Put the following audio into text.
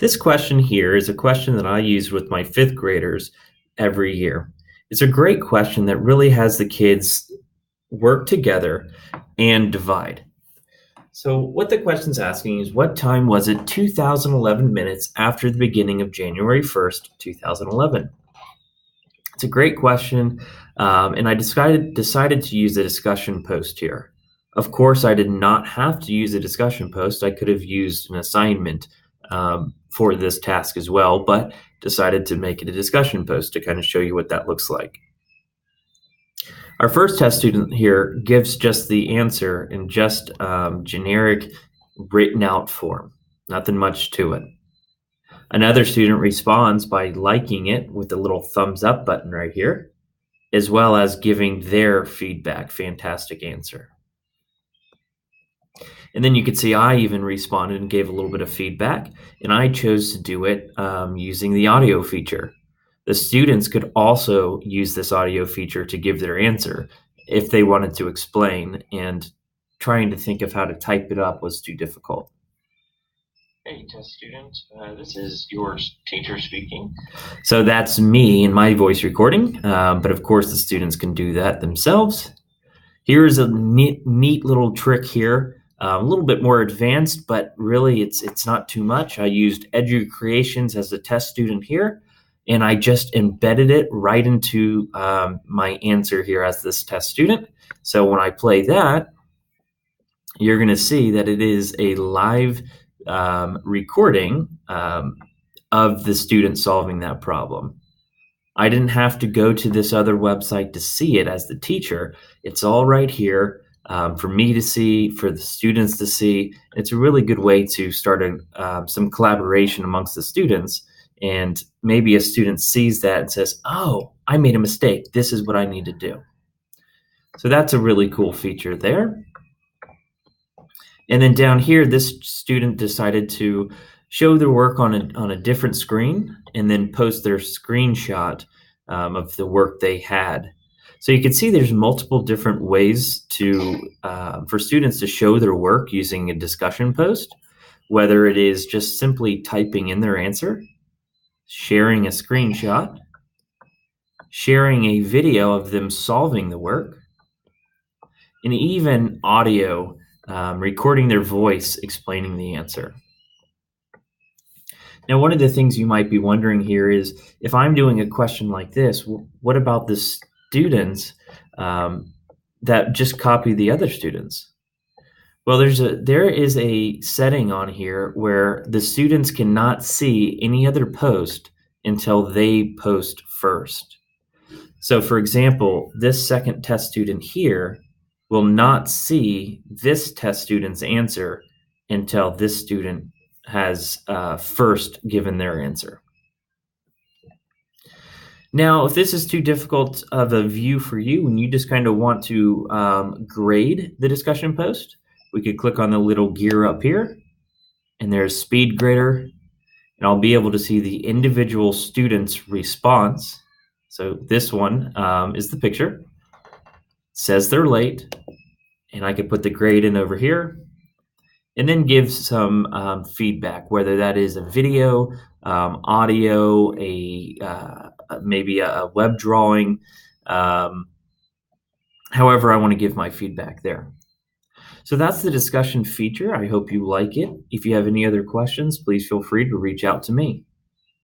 This question here is a question that I use with my fifth graders every year. It's a great question that really has the kids work together and divide. So, what the question's asking is what time was it 2011 minutes after the beginning of January 1st, 2011? It's a great question, and I decided to use a discussion post here. Of course, I did not have to use a discussion post. I could have used an assignment for this task as well, but decided to make it a discussion post to kind of show you what that looks like. Our first test student here gives just the answer in just generic written out form, nothing much to it. Another student responds by liking it with the little thumbs up button right here, as well as giving their feedback. Fantastic answer. And then you can see I even responded and gave a little bit of feedback, and I chose to do it using the audio feature. The students could also use this audio feature to give their answer if they wanted to explain, and trying to think of how to type it up was too difficult. Hey, test student, this is your teacher speaking. So that's me in my voice recording, but of course the students can do that themselves. Here's a neat little trick here, a little bit more advanced, but really it's not too much. I used Edu Creations as a test student here, and I just embedded it right into my answer here as this test student. So when I play that, you're going to see that it is a live recording of the student solving that problem. I didn't have to go to this other website to see it as the teacher. It's all right here for me to see, for the students to see. It's a really good way to start some collaboration amongst the students. And maybe a student sees that and says, oh, I made a mistake. This is what I need to do. So that's a really cool feature there. And then down here, this student decided to show their work on a different screen and then post their screenshot of the work they had. So you can see there's multiple different ways for students to show their work using a discussion post, whether it is just simply typing in their answer, sharing a screenshot, sharing a video of them solving the work, and even audio, recording their voice explaining the answer. Now, one of the things you might be wondering here is, if I'm doing a question like this, what about the students that just copy the other students? Well, there is a setting on here where the students cannot see any other post until they post first. So, for example, this second test student here will not see this test student's answer until this student has first given their answer. Now, if this is too difficult of a view for you and you just kind of want to grade the discussion post, we could click on the little gear up here, and there's Speed Grader, and I'll be able to see the individual student's response. So this one is the picture. It says they're late, and I could put the grade in over here, and then give some feedback, whether that is a video, audio, maybe a web drawing, however I want to give my feedback there. So that's the discussion feature. I hope you like it. If you have any other questions, please feel free to reach out to me.